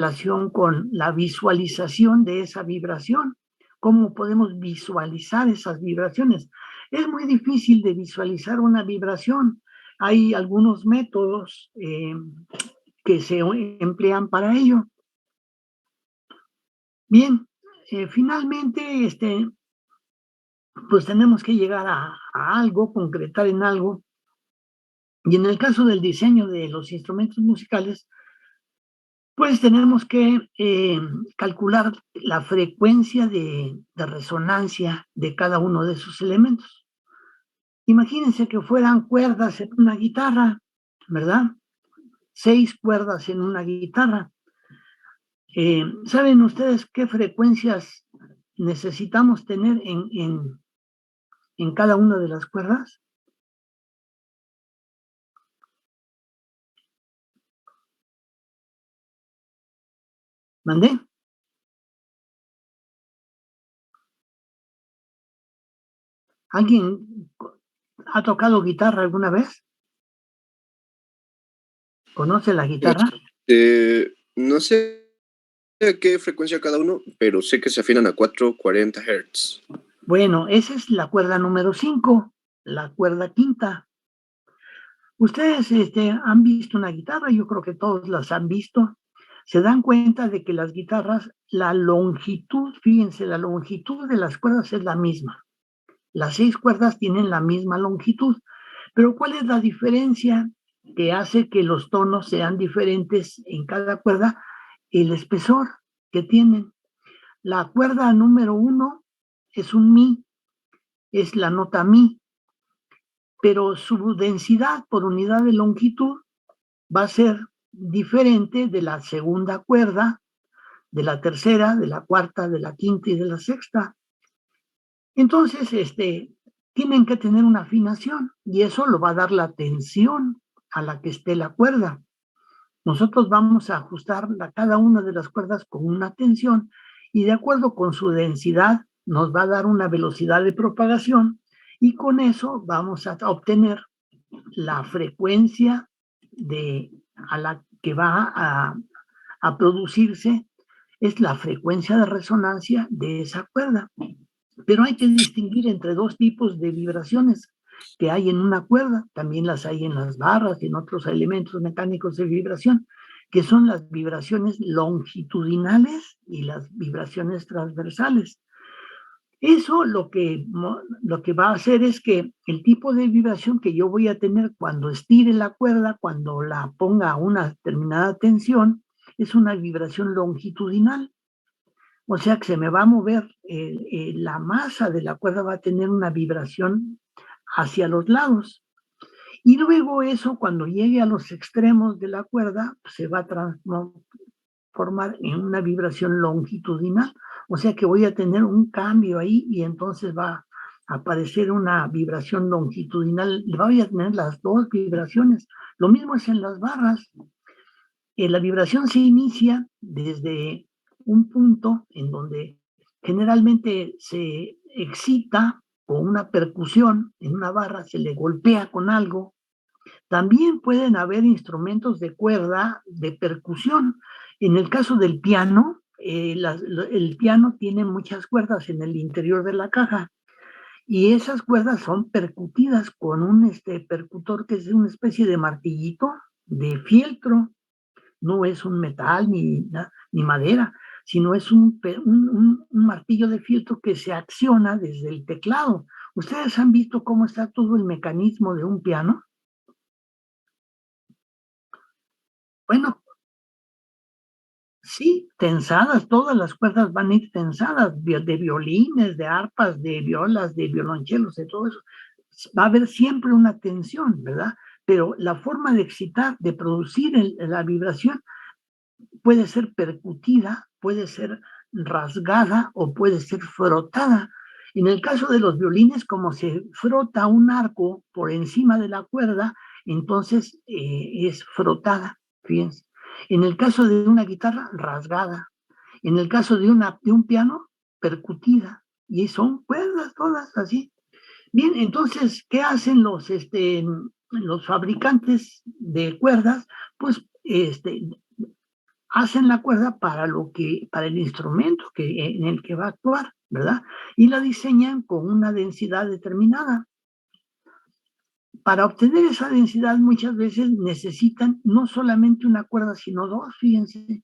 relación con la visualización de esa vibración. ¿Cómo podemos visualizar esas vibraciones? Es muy difícil de visualizar una vibración. Hay algunos métodos que se emplean para ello. Bien, finalmente, pues tenemos que llegar a algo, concretar en algo. Y en el caso del diseño de los instrumentos musicales, pues tenemos que calcular la frecuencia de resonancia de cada uno de esos elementos. Imagínense que fueran cuerdas en una guitarra, ¿verdad? 6 cuerdas en una guitarra. ¿Saben ustedes qué frecuencias necesitamos tener en cada una de las cuerdas? ¿Mandé? ¿Alguien ha tocado guitarra alguna vez? ¿Conoce la guitarra? No sé a qué frecuencia cada uno, pero sé que se afinan a 440 Hz. Bueno, esa es la cuerda número 5, la cuerda quinta. Ustedes han visto una guitarra, yo creo que todos las han visto. Se dan cuenta de que las guitarras, la longitud, fíjense, la longitud de las cuerdas es la misma. Las 6 cuerdas tienen la misma longitud, pero ¿cuál es la diferencia que hace que los tonos sean diferentes en cada cuerda? El espesor que tienen. La cuerda número 1 es un mi, es la nota mi, pero su densidad por unidad de longitud va a ser diferente de la segunda cuerda, de la tercera, de la cuarta, de la quinta y de la sexta. Entonces, tienen que tener una afinación y eso lo va a dar la tensión a la que esté la cuerda. Nosotros vamos a ajustar cada una de las cuerdas con una tensión y de acuerdo con su densidad nos va a dar una velocidad de propagación y con eso vamos a obtener la frecuencia a la que va a producirse, es la frecuencia de resonancia de esa cuerda. Pero hay que distinguir entre dos tipos de vibraciones que hay en una cuerda, también las hay en las barras y en otros elementos mecánicos de vibración, que son las vibraciones longitudinales y las vibraciones transversales. Eso lo que va a hacer es que el tipo de vibración que yo voy a tener cuando estire la cuerda, cuando la ponga a una determinada tensión, es una vibración longitudinal. O sea que se me va a mover, la masa de la cuerda va a tener una vibración hacia los lados. Y luego eso, cuando llegue a los extremos de la cuerda, se va a transformar en una vibración longitudinal. O sea que voy a tener un cambio ahí y entonces va a aparecer una vibración longitudinal. Voy a tener las dos vibraciones. Lo mismo es en las barras. La vibración se inicia desde un punto en donde generalmente se excita con una percusión en una barra, se le golpea con algo. También pueden haber instrumentos de cuerda de percusión. En el caso del piano, el piano tiene muchas cuerdas en el interior de la caja y esas cuerdas son percutidas con un percutor que es una especie de martillito de fieltro. No es un metal ni madera, sino es un martillo de fieltro que se acciona desde el teclado. ¿Ustedes han visto cómo está todo el mecanismo de un piano? Bueno, sí, tensadas, todas las cuerdas van a ir tensadas, de violines, de arpas, de violas, de violonchelos, de todo eso. Va a haber siempre una tensión, ¿verdad? Pero la forma de excitar, de producir la vibración, puede ser percutida, puede ser rasgada o puede ser frotada. En el caso de los violines, como se frota un arco por encima de la cuerda, entonces es frotada, fíjense. En el caso de una guitarra, rasgada. En el caso de un piano, percutida. Y son cuerdas todas así. Bien, entonces, ¿qué hacen los fabricantes de cuerdas? Pues hacen la cuerda para el instrumento en el que va a actuar, ¿verdad? Y la diseñan con una densidad determinada. Para obtener esa densidad muchas veces necesitan no solamente una cuerda, sino dos, fíjense.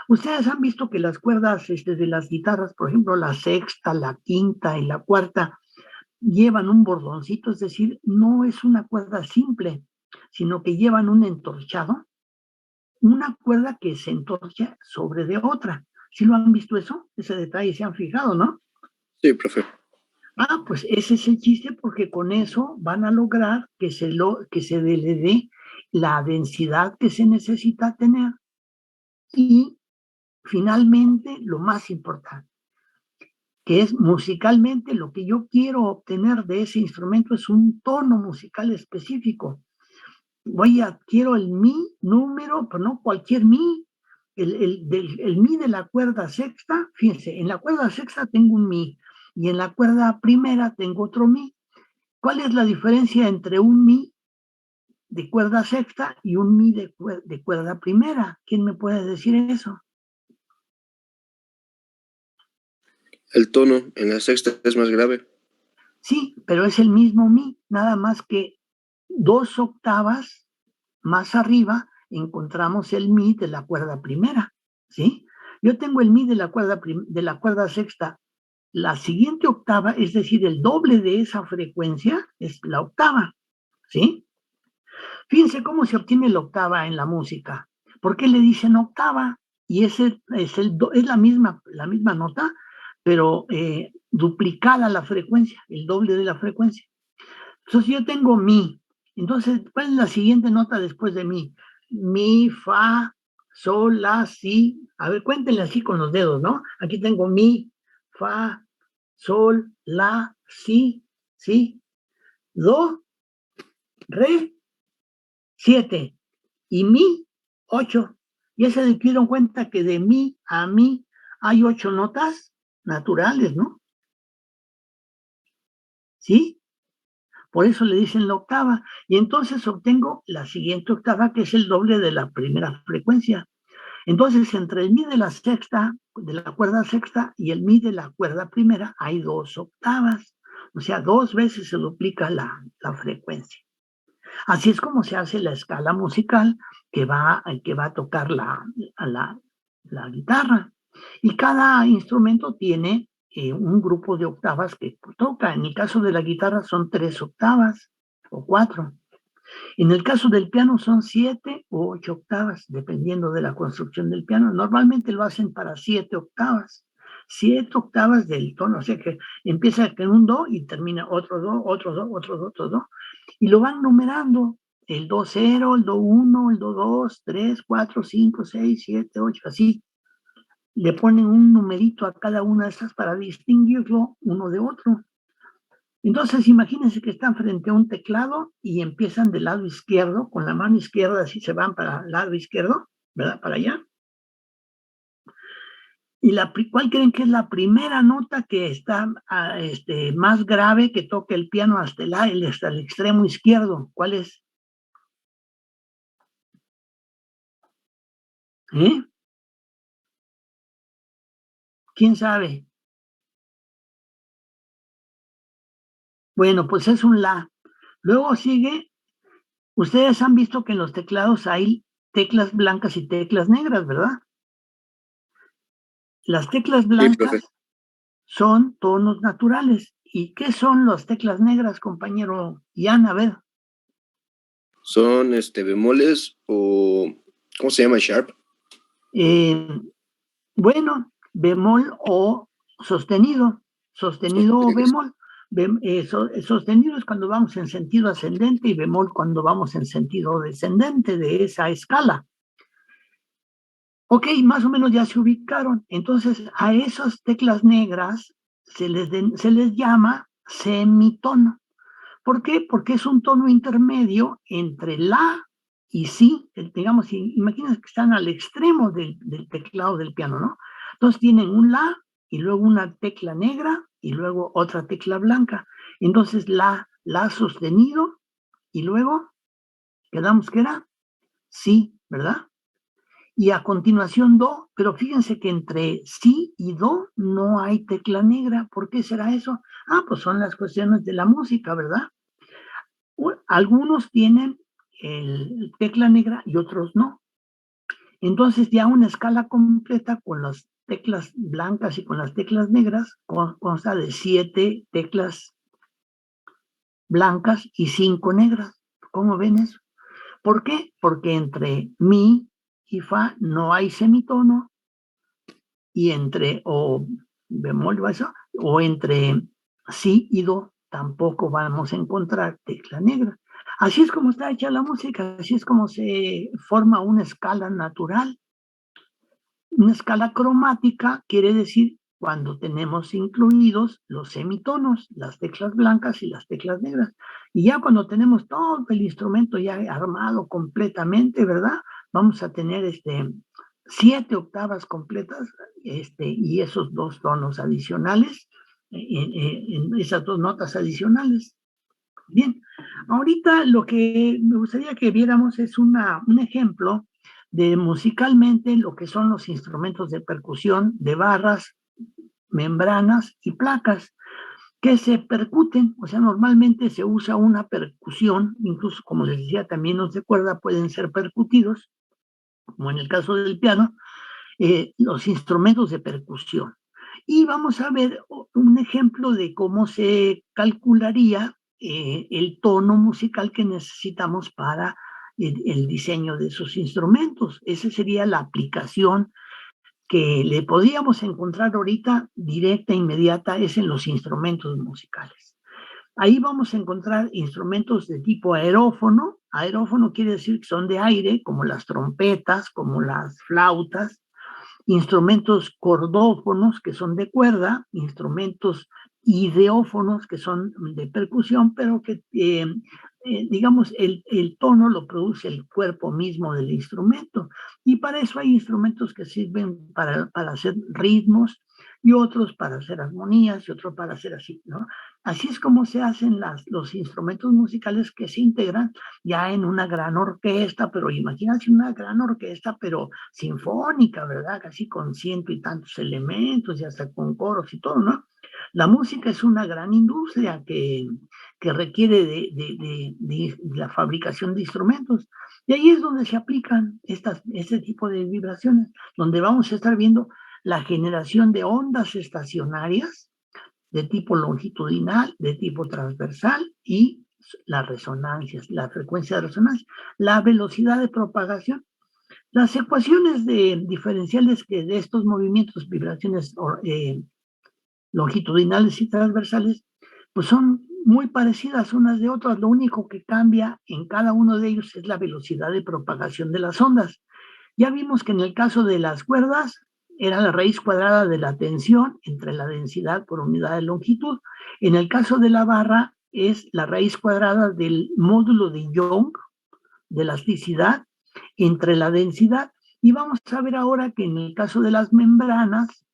Ustedes han visto que las cuerdas de las guitarras, por ejemplo, la sexta, la quinta y la cuarta, llevan un bordoncito, es decir, no es una cuerda simple, sino que llevan un entorchado, una cuerda que se entorcha sobre de otra. ¿Sí lo han visto eso? Ese detalle se han fijado, ¿no? Sí, profe. Pues ese es el chiste, porque con eso van a lograr que se le dé la densidad que se necesita tener. Y finalmente, lo más importante, que es musicalmente lo que yo quiero obtener de ese instrumento, es un tono musical específico. Quiero el mi número, pero no cualquier mi, el mi de la cuerda sexta. Fíjense, en la cuerda sexta tengo un mi, y en la cuerda primera tengo otro mi. ¿Cuál es la diferencia entre un mi de cuerda sexta y un mi de cuerda primera? ¿Quién me puede decir eso? El tono en la sexta es más grave. Sí, pero es el mismo mi, nada más que 2 octavas más arriba encontramos el mi de la cuerda primera, ¿sí? Yo tengo el mi de la cuerda sexta, la siguiente octava, es decir, el doble de esa frecuencia es la octava, ¿sí? Fíjense cómo se obtiene la octava en la música. ¿Por qué le dicen octava? Y es la misma nota, pero duplicada la frecuencia, el doble de la frecuencia. Entonces yo tengo mi. Entonces, ¿cuál es la siguiente nota después de mi? Mi, fa, sol, la, si. A ver, cuéntenle así con los dedos, ¿no? Aquí tengo mi, fa, sol, la, si, do, re, 7. Y mi, 8. Ya se dieron cuenta que de mi a mi hay 8 notas naturales, ¿no? ¿Sí? Por eso le dicen la octava. Y entonces obtengo la siguiente octava, que es el doble de la primera frecuencia. Entonces, entre el mi de la sexta, de la cuerda sexta, y el mi de la cuerda primera, hay 2 octavas. O sea, 2 veces se duplica la frecuencia. Así es como se hace la escala musical que va a tocar la guitarra. Y cada instrumento tiene un grupo de octavas que toca. En el caso de la guitarra son 3 octavas o 4. En el caso del piano son 7 o 8 octavas, dependiendo de la construcción del piano. Normalmente lo hacen para 7 octavas. 7 octavas del tono, o sea que empieza con un do y termina otro do, otro do, otro do, otro do. Y lo van numerando. El do 0, el do 1, el do 2, 3, 4, 5, 6, 7, 8, así. Le ponen un numerito a cada una de esas para distinguirlo uno de otro. Entonces, imagínense que están frente a un teclado y empiezan del lado izquierdo, con la mano izquierda, así se van para el lado izquierdo, ¿verdad? Para allá. ¿Y cuál creen que es la primera nota que está más grave que toca el piano hasta el extremo izquierdo? ¿Cuál es? ¿Quién sabe? Bueno, pues es un la. Luego sigue, ustedes han visto que en los teclados hay teclas blancas y teclas negras, ¿verdad? Las teclas blancas son tonos naturales. ¿Y qué son las teclas negras, compañero Ian? A ver. Son bemoles o ¿cómo se llama? Sharp. Bueno, bemol o sostenido. Sostenido o bemol. Sostenido es cuando vamos en sentido ascendente y bemol cuando vamos en sentido descendente de esa escala. Ok, más o menos ya se ubicaron. Entonces, a esas teclas negras se les llama semitono. ¿Por qué? Porque es un tono intermedio entre la y si. Digamos, imagínense que están al extremo del teclado del piano, ¿no? Entonces tienen un la y luego una tecla negra y luego otra tecla blanca. Entonces la sostenido y luego quedamos que era si, ¿verdad? y a continuación do, pero fíjense que entre si y do no hay tecla negra. ¿Por qué será eso? Pues son las cuestiones de la música, ¿verdad? Algunos tienen el tecla negra y otros no. Entonces ya una escala completa con las teclas blancas y con las teclas negras consta de 7 teclas blancas y 5 negras. ¿Cómo ven eso? ¿Por qué? Porque entre mi y fa no hay semitono, y entre o bemol o entre si y do tampoco vamos a encontrar tecla negra. Así es como está hecha la música, así es como se forma una escala natural. Una escala cromática quiere decir cuando tenemos incluidos los semitonos, las teclas blancas y las teclas negras. Y ya cuando tenemos todo el instrumento ya armado completamente, ¿verdad? Vamos a tener 7 octavas completas y esos 2 tonos adicionales, en esas 2 notas adicionales. Bien, ahorita lo que me gustaría que viéramos es un ejemplo de musicalmente lo que son los instrumentos de percusión de barras, membranas y placas que se percuten. O sea, normalmente se usa una percusión, incluso como les decía, también los de cuerda pueden ser percutidos, como en el caso del piano, los instrumentos de percusión. Y vamos a ver un ejemplo de cómo se calcularía el tono musical que necesitamos para el diseño de esos instrumentos. Esa sería la aplicación que le podríamos encontrar ahorita directa, inmediata, es en los instrumentos musicales. Ahí vamos a encontrar instrumentos de tipo aerófono. Aerófono quiere decir que son de aire, como las trompetas, como las flautas, instrumentos cordófonos, que son de cuerda, instrumentos ideófonos, que son de percusión, pero que, digamos, el tono lo produce el cuerpo mismo del instrumento. Y para eso hay instrumentos que sirven para hacer ritmos, y otros para hacer armonías, y otros para hacer así, ¿no? Así es como se hacen los instrumentos musicales que se integran ya en una gran orquesta, pero imagínate una gran orquesta, pero sinfónica, ¿verdad? Casi con 100 y tantos elementos y hasta con coros y todo, ¿no? La música es una gran industria que requiere de la fabricación de instrumentos. Y ahí es donde se aplican este tipo de vibraciones, donde vamos a estar viendo la generación de ondas estacionarias de tipo longitudinal, de tipo transversal y las resonancias, la frecuencia de resonancia, la velocidad de propagación. Las ecuaciones diferenciales de estos movimientos, vibraciones longitudinales y transversales, pues son muy parecidas unas de otras. Lo único que cambia en cada uno de ellos es la velocidad de propagación de las ondas. Ya vimos que en el caso de las cuerdas era la raíz cuadrada de la tensión entre la densidad por unidad de longitud. En el caso de la barra es la raíz cuadrada del módulo de Young de elasticidad entre la densidad. Y vamos a ver ahora que en el caso de las membranas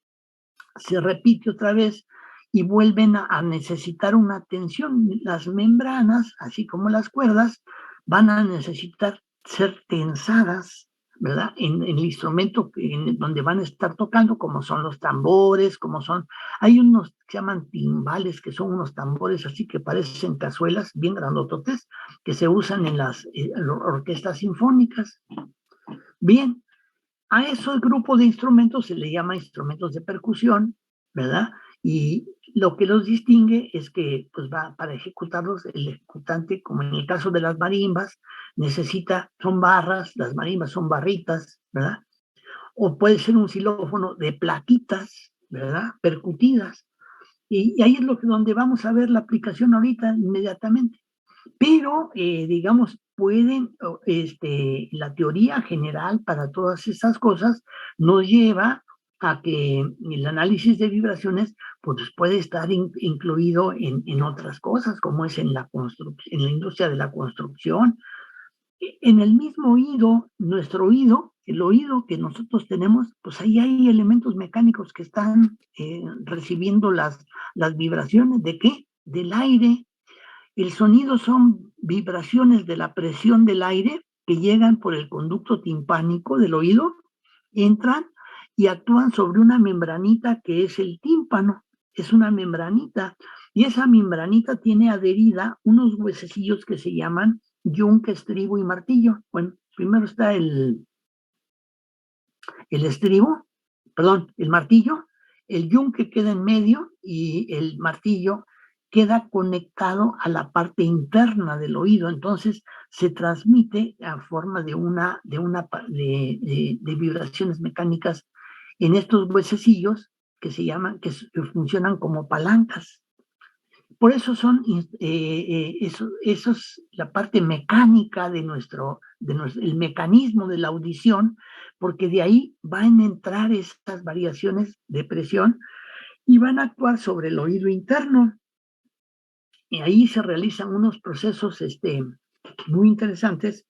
se repite otra vez y vuelven a necesitar una tensión. Las membranas, así como las cuerdas, van a necesitar ser tensadas, ¿verdad? En el instrumento donde van a estar tocando, como son los tambores, hay unos que se llaman timbales, que son unos tambores así que parecen cazuelas, bien grandototes, que se usan en las orquestas sinfónicas. Bien, a esos grupos de instrumentos se le llama instrumentos de percusión, ¿verdad? Y lo que los distingue es que, pues, para ejecutarlos, el ejecutante, como en el caso de las marimbas, son barras, las marimbas son barritas, ¿verdad? O puede ser un xilófono de plaquitas, ¿verdad? Percutidas. Y ahí es donde vamos a ver la aplicación ahorita inmediatamente. Pero, digamos, la teoría general para todas estas cosas nos lleva a que el análisis de vibraciones pues puede estar incluido en otras cosas, como es en la industria de la construcción. En el mismo oído, nuestro oído, el oído que nosotros tenemos, pues ahí hay elementos mecánicos que están recibiendo las vibraciones. ¿De qué? Del aire. El sonido son vibraciones de la presión del aire que llegan por el conducto timpánico del oído entran y actúan sobre una membranita que es el tímpano. Es una membranita, y esa membranita tiene adherida unos huesecillos que se llaman yunque, estribo y martillo. Bueno, primero está el estribo, perdón, el martillo, el yunque queda en medio y el martillo queda conectado a la parte interna del oído. Entonces se transmite a forma de vibraciones mecánicas en estos huesecillos que se llaman, que funcionan como palancas. Por eso eso es la parte mecánica de el mecanismo de la audición, porque de ahí van a entrar estas variaciones de presión y van a actuar sobre el oído interno. Y ahí se realizan unos procesos muy interesantes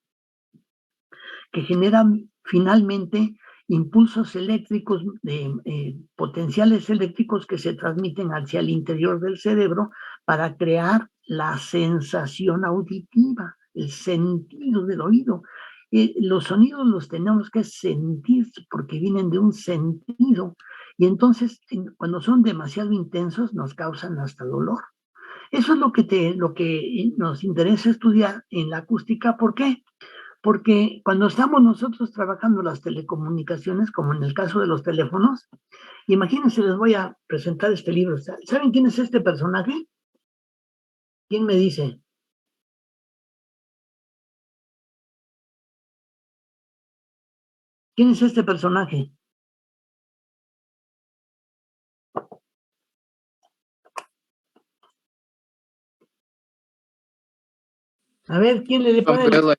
que generan finalmente impulsos eléctricos, potenciales eléctricos que se transmiten hacia el interior del cerebro para crear la sensación auditiva, el sentido del oído. Los sonidos los tenemos que sentir porque vienen de un sentido, y entonces cuando son demasiado intensos nos causan hasta dolor. Eso es lo que nos interesa estudiar en la acústica. ¿Por qué? Porque cuando estamos nosotros trabajando las telecomunicaciones, como en el caso de los teléfonos, imagínense, les voy a presentar este libro. ¿Saben quién es este personaje? ¿Quién me dice? ¿Quién es este personaje? A ver, ¿quién le puede...?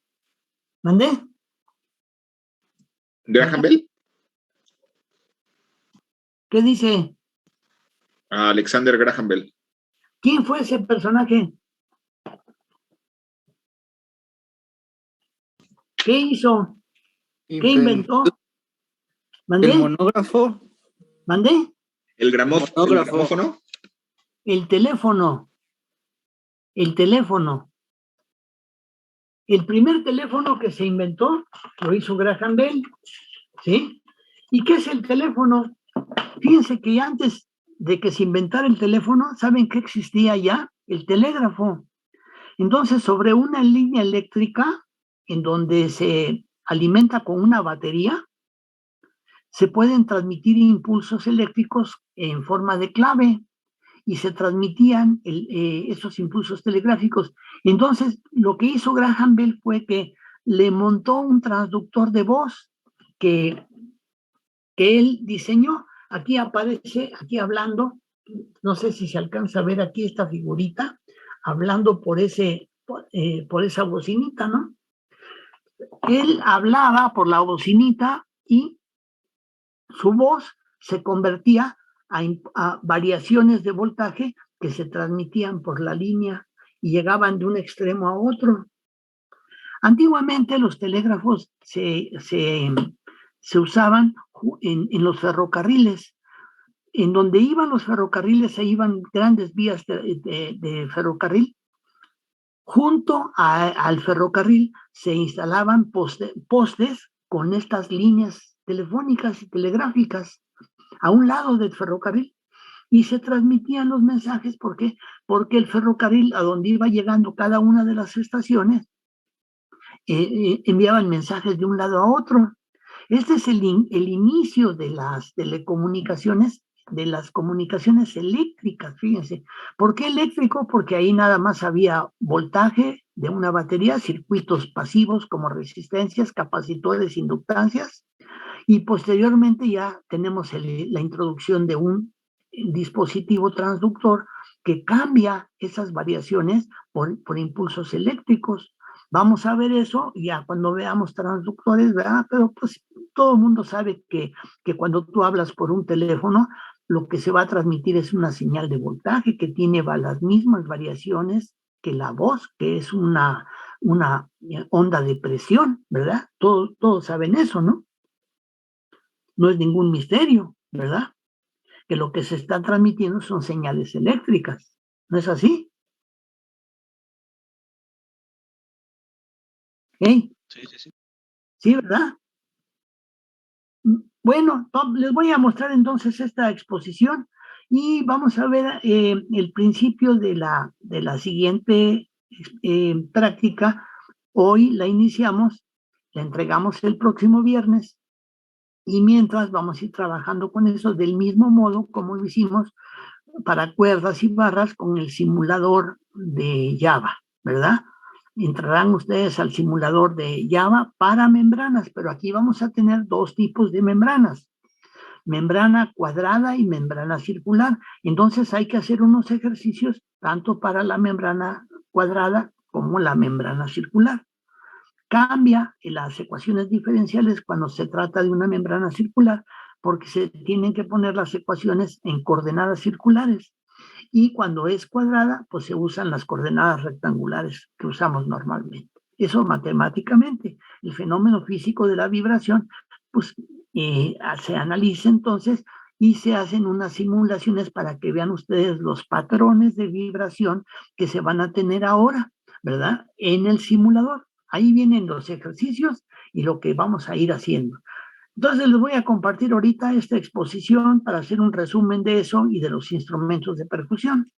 ¿Mandé? ¿Graham Bell? ¿Qué dice? Alexander Graham Bell. ¿Quién fue ese personaje? ¿Qué hizo? ¿Qué inventó? ¿Mandé? El monógrafo. ¿Mandé? El gramófono. El teléfono. El teléfono. El primer teléfono que se inventó lo hizo Graham Bell, ¿sí? ¿Y qué es el teléfono? Fíjense que antes de que se inventara el teléfono, ¿saben qué existía ya? El telégrafo. Entonces, sobre una línea eléctrica en donde se alimenta con una batería, se pueden transmitir impulsos eléctricos en forma de clave y se transmitían esos impulsos telegráficos. Entonces, lo que hizo Graham Bell fue que le montó un transductor de voz que él diseñó. Aquí aparece, aquí hablando, no sé si se alcanza a ver aquí esta figurita, hablando por esa bocinita, ¿no? Él hablaba por la bocinita y su voz se convertía a variaciones de voltaje que se transmitían por la línea y llegaban de un extremo a otro. Antiguamente los telégrafos se usaban en los ferrocarriles. En donde iban los ferrocarriles, se iban grandes vías de ferrocarril. Junto al ferrocarril se instalaban postes con estas líneas telefónicas y telegráficas a un lado del ferrocarril, y se transmitían los mensajes. ¿Por qué? Porque el ferrocarril, a donde iba llegando cada una de las estaciones, enviaban mensajes de un lado a otro. Este es el inicio de las telecomunicaciones, de las comunicaciones eléctricas, fíjense. ¿Por qué eléctrico? Porque ahí nada más había voltaje de una batería, circuitos pasivos como resistencias, capacitores, inductancias, y posteriormente ya tenemos la introducción de un dispositivo transductor que cambia esas variaciones por impulsos eléctricos. Vamos a ver eso ya cuando veamos transductores, ¿verdad? Pero pues todo el mundo sabe que cuando tú hablas por un teléfono, lo que se va a transmitir es una señal de voltaje que tiene las mismas variaciones que la voz, que es una onda de presión, ¿verdad? Todos saben eso, ¿no? No es ningún misterio, ¿verdad? Que lo que se está transmitiendo son señales eléctricas. ¿No es así? ¿Eh? Sí. Sí, ¿verdad? Bueno, les voy a mostrar entonces esta exposición y vamos a ver el principio de la siguiente práctica. Hoy la iniciamos, la entregamos el próximo viernes y mientras vamos a ir trabajando con eso del mismo modo como lo hicimos para cuerdas y barras con el simulador de Java, ¿verdad? Entrarán ustedes al simulador de Java para membranas, pero aquí vamos a tener dos tipos de membranas, membrana cuadrada y membrana circular. Entonces hay que hacer unos ejercicios tanto para la membrana cuadrada como la membrana circular. Cambia en las ecuaciones diferenciales cuando se trata de una membrana circular porque se tienen que poner las ecuaciones en coordenadas circulares. Y cuando es cuadrada, pues se usan las coordenadas rectangulares que usamos normalmente. Eso matemáticamente. El fenómeno físico de la vibración, pues se analiza entonces y se hacen unas simulaciones para que vean ustedes los patrones de vibración que se van a tener ahora, ¿verdad? En el simulador. Ahí vienen los ejercicios y lo que vamos a ir haciendo. Entonces les voy a compartir ahorita esta exposición para hacer un resumen de eso y de los instrumentos de percusión.